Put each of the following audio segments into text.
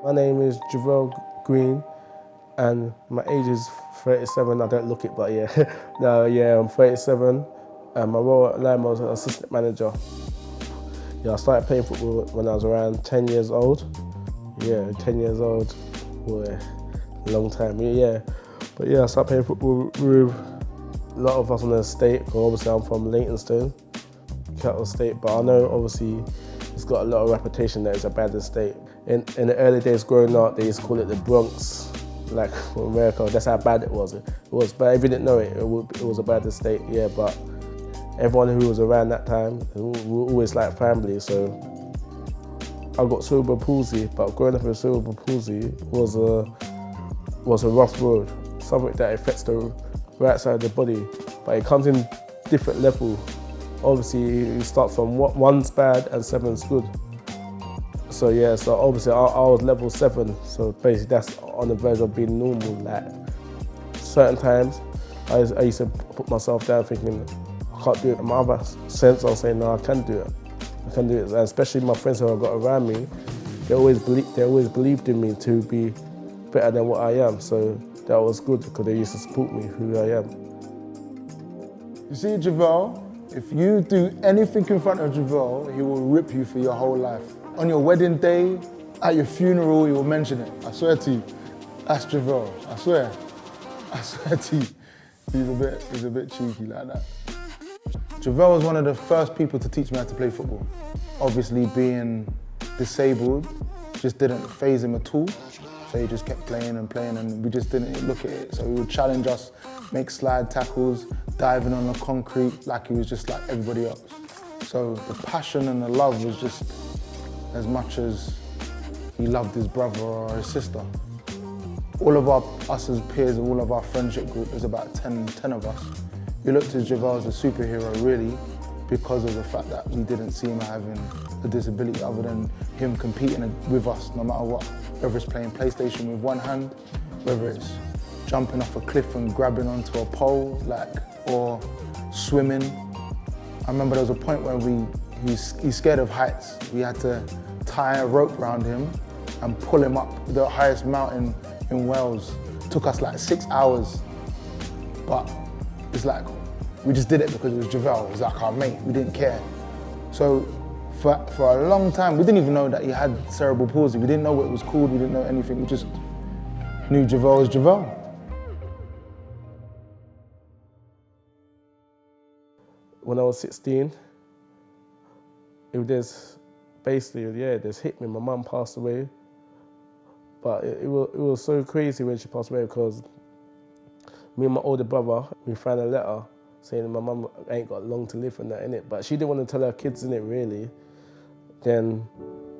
My name is Javel Green and my age is 37. I don't look it, but yeah. No, yeah, I'm 37. And my role at Lymore was an assistant manager. Yeah, I started playing football when I was around 10 years old. Yeah, 10 years old. Boy, a long time, yeah. But yeah, I started playing football with a lot of us on the estate. Obviously, I'm from Leytonstone, Cattle Estate, but I know obviously it's got a lot of reputation that it's a bad estate. In the early days growing up, they used to call it the Bronx, like from America. That's how bad it was. It was bad. If you didn't know it, it was a bad estate, yeah, but everyone who was around that time, we were always like family, so I got cerebral palsy, but growing up with cerebral palsy was a rough road, something that affects the right side of the body, but it comes in different level. Obviously, it starts from one's bad and seven's good. So yeah, so obviously I was level 7, so basically that's on the verge of being normal. Like certain times, I used to put myself down thinking, I can't do it. In my other sense, I was saying, no, I can do it. I can do it. And especially my friends who I got around me, they always believed in me to be better than what I am. So that was good because they used to support me who I am. You see, Javel, if you do anything in front of Javel, he will rip you for your whole life. On your wedding day, at your funeral, he will mention it. I swear to you, that's Javel. I swear to you. He's a bit cheeky like that. Javel was one of the first people to teach me how to play football. Obviously, being disabled just didn't faze him at all. So he just kept playing and we just didn't look at it. So he would challenge us, make slide tackles, diving on the concrete like he was just like everybody else. So the passion and the love was just as much as he loved his brother or his sister. All of us as peers, all of our friendship group, there's about 10 of us. We looked at Javel as a superhero really because of the fact that we didn't see him having a disability other than him competing with us no matter what. Whether it's playing PlayStation with one hand, whether it's jumping off a cliff and grabbing onto a pole, or swimming. I remember there was a point where he's scared of heights. We had to tie a rope around him and pull him up the highest mountain in Wales. It took us like 6 hours, but it's like, we just did it because it was Javel. It was like our mate, we didn't care. So for a long time, we didn't even know that he had cerebral palsy. We didn't know what it was called, we didn't know anything. We just knew Javel as Javel. When I was 16, there's hit me. My mum passed away, but it was so crazy when she passed away because me and my older brother, we found a letter saying my mum ain't got long to live and that, innit? But she didn't want to tell her kids, innit, really. Then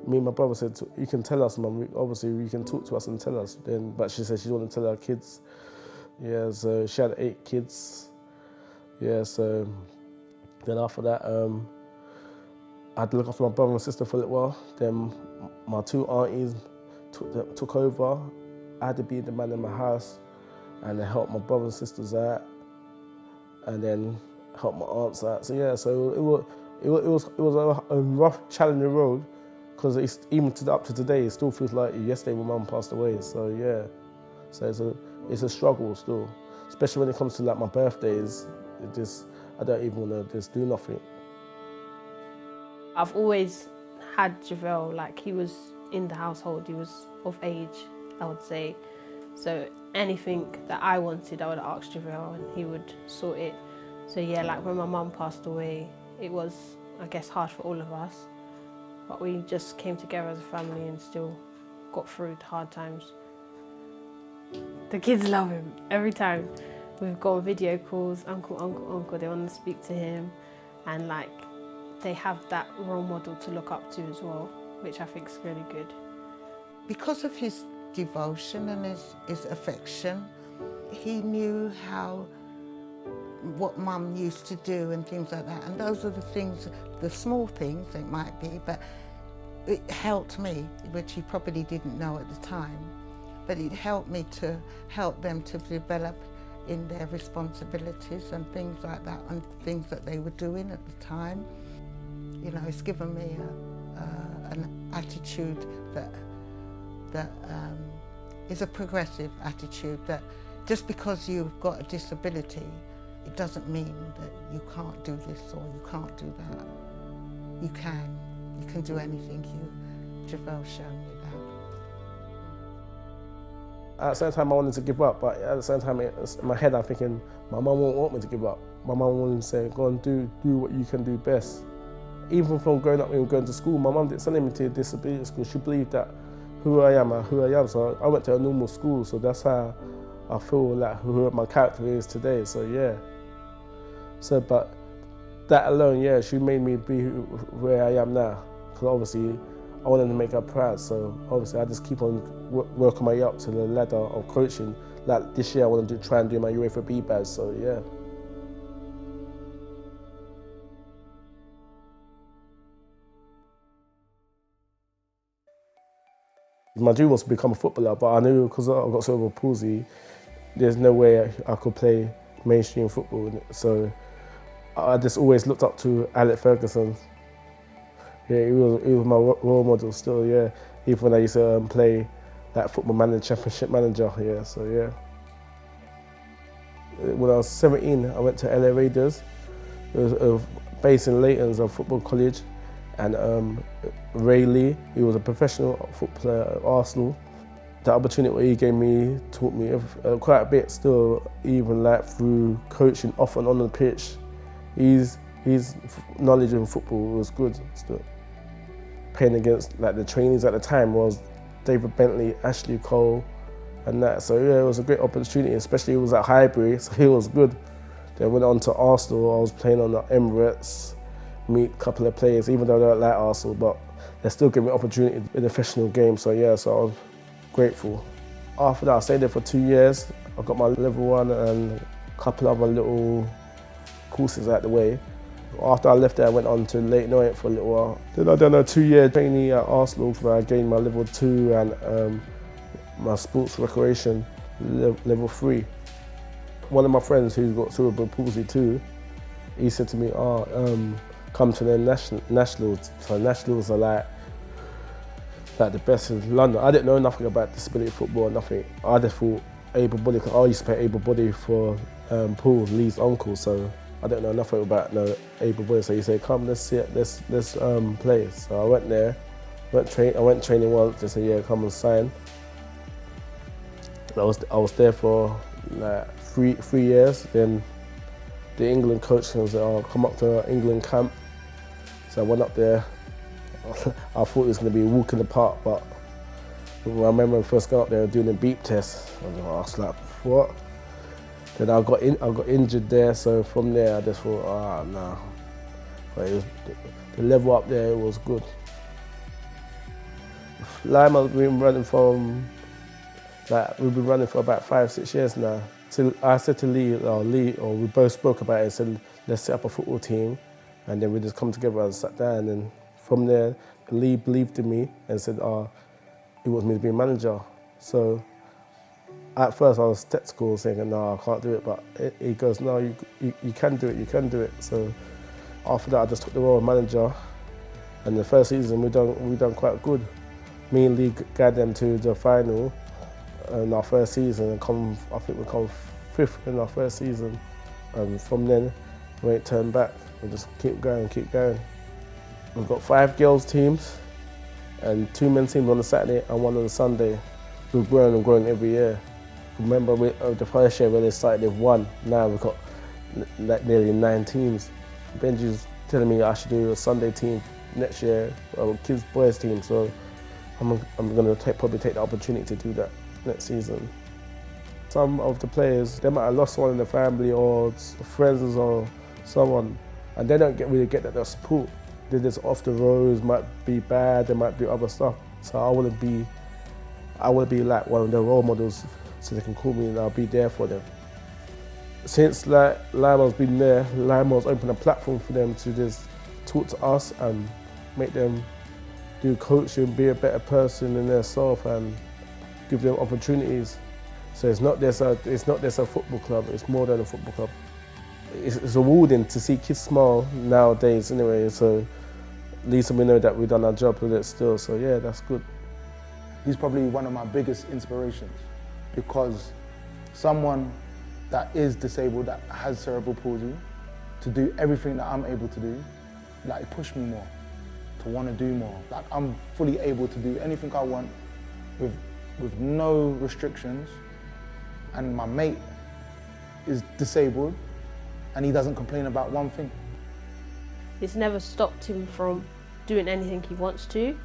me and my brother said, you can tell us, mum, obviously you can talk to us and tell us. But she said she didn't want to tell her kids. Yeah, so she had 8 kids. Yeah, so then after that, I had to look after my brother and sister for a little while. Then my 2 aunties took over. I had to be the man in my house and help my brothers and sisters out, and then help my aunts out. So yeah, so it was a rough, challenging road, because even up to today, it still feels like yesterday my mum passed away. So yeah, so it's a struggle still, especially when it comes to like my birthdays. I don't even want to just do nothing. I've always had Javel, like he was in the household, he was of age, I would say. So anything that I wanted, I would ask Javel and he would sort it. So yeah, like when my mum passed away, it was, I guess, hard for all of us. But we just came together as a family and still got through the hard times. The kids love him. Every time we've got video calls, uncle, they want to speak to him. And like, they have that role model to look up to as well, which I think is really good. Because of his devotion and his affection, he knew what mum used to do and things like that. And those are the things, the small things it might be, but it helped me, which he probably didn't know at the time. But it helped me to help them to develop in their responsibilities and things like that, and things that they were doing at the time. You know, it's given me an attitude that that is a progressive attitude, that just because you've got a disability, it doesn't mean that you can't do this or you can't do that. You can do anything. Javel's shown you that. At the same time I wanted to give up, but at the same time in my head I'm thinking, my mum won't want me to give up. My mum wanted to say, go and do what you can do best. Even from growing up and going to school, my mum didn't send me to a disability school. She believed that who I am. So I went to a normal school, so that's how I feel like who my character is today, so yeah. So, but that alone, yeah, she made me be where I am now. Because obviously, I wanted to make her proud, so obviously I just keep on working my way up to the ladder of coaching. Like this year I want to try and do my UEFA B badge, so yeah. My dream was to become a footballer, but I knew because I got cerebral palsy, there's no way I could play mainstream football. So I just always looked up to Alex Ferguson. Yeah, he was my role model still, yeah. Even when I used to play that football manager, championship manager, yeah, so yeah. When I was 17, I went to LA Raiders. It was based in Leighton's, a football college. And Ray Lee, he was a professional footballer at Arsenal. The opportunity what he gave me taught me quite a bit still, even like through coaching off and on the pitch. His knowledge in football was good still. Playing against like the trainees at the time was David Bentley, Ashley Cole and that. So yeah, it was a great opportunity, especially it was at Highbury, so it was good. Then went on to Arsenal, I was playing on the Emirates, meet a couple of players, even though I don't like Arsenal, but they still give me opportunity in the professional game, so yeah, so I was grateful. After that, I stayed there for 2 years. I got my level 1 and a couple other little courses out the way. After I left there, I went on to Leyton Orient for a little while. Then I done a 2-year trainee at Arsenal where I gained my level 2 and my sports recreation level 3. One of my friends who's got cerebral palsy too, he said to me, come to the nationals. So nationals are like the best in London. I didn't know nothing about disability football or nothing. I just thought able-bodied, I used to play able-bodied for Paul, Lee's uncle, so I didn't know nothing about able-bodied. So he said, come, let's see it, let's play. So I went there, I went training once, they said, yeah, come and sign. I was there for like three years. Then the England coach said, I'll come up to England camp. So I went up there. I thought it was going to be a walk in the park, but I remember when I first got up there doing a beep test. I was like, what? Then I got injured there, so from there I just thought, no. But the level up there was good. Lymer's been running we've been running for about 5-6 years now. So I said to Lee, or we both spoke about it, said, let's set up a football team. And then we just come together and sat down. And from there, Lee believed in me and said, he wants me to be a manager. So at first I was skeptical, saying, no, I can't do it. But he goes, no, you can do it, you can do it. So after that, I just took the role of manager. And the first season, we done quite good. Me and Lee got them to the final in our first season, and I think we come 5th in our first season. And from then, we ain't turned back. We just keep going, keep going. We've got 5 girls teams and 2 men's teams on the Saturday and 1 on the Sunday. We've grown and grown every year. Remember the first year when they started with 1, now we've got like nearly 9 teams. Benji's telling me I should do a Sunday team next year, a kids boys team, so I'm going to probably take the opportunity to do that next season. Some of the players, they might have lost someone in the family or friends or someone, and they don't really get that support. They're just off the roads, might be bad, they might do other stuff. So I want to be like one of their role models, so they can call me and I'll be there for them. Since Lymore's been there, Lymore's opened a platform for them to just talk to us and make them do coaching, be a better person in their self, and give them opportunities. So it's not just a football club, it's more than a football club. It's rewarding to see kids smile nowadays anyway, so at least we know that we've done our job with it still, so yeah, that's good. He's probably one of my biggest inspirations, because someone that is disabled, that has cerebral palsy, to do everything that I'm able to do, like, it pushed me more, to want to do more. Like, I'm fully able to do anything I want with no restrictions, and my mate is disabled and he doesn't complain about one thing. It's never stopped him from doing anything he wants to,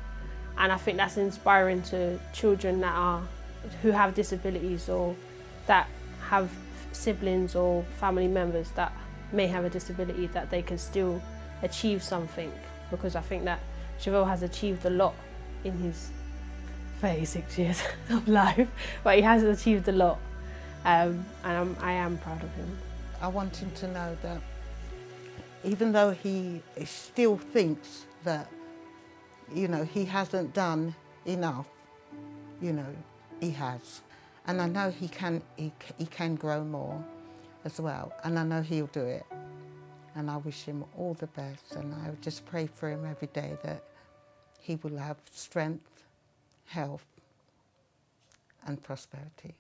and I think that's inspiring to children who have disabilities, or that have siblings or family members that may have a disability, that they can still achieve something, because I think that Javel has achieved a lot in his 36 years of life, but he has achieved a lot, and I am proud of him. I want him to know that even though he still thinks that, you know, he hasn't done enough, you know, he has. And I know he can grow more as well, and I know he'll do it. And I wish him all the best, and I just pray for him every day that he will have strength, health and prosperity.